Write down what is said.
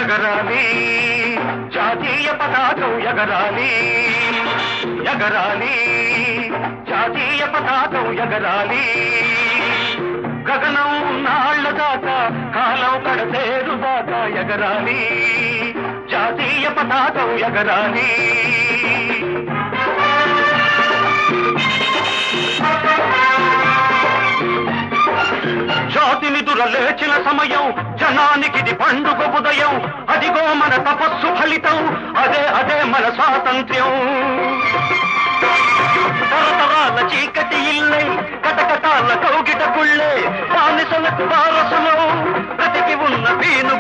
ఎగరాలి జాతీయ పతాకం ఎగరాలి ఎగరాలి జాతీయ పతాకం ఎగరాలి గగనం నాళ్ల దాకా కాలం కడతేరు దాకా ఎగరాలి జాతీయ పతాకం ఎగరాలి జాతిని దురలేచిన సమయం జనానికిది పండుగ ఉదయం అదిగో మన తపస్సు ఫలితం అదే అదే మన స్వాతంత్ర్యం తరతరాల చీకటి ఇల్లై కటకటాల కౌగిట పుళ్ళే బానిసలకు వారసులో బ్రతికి ఉన్న పీను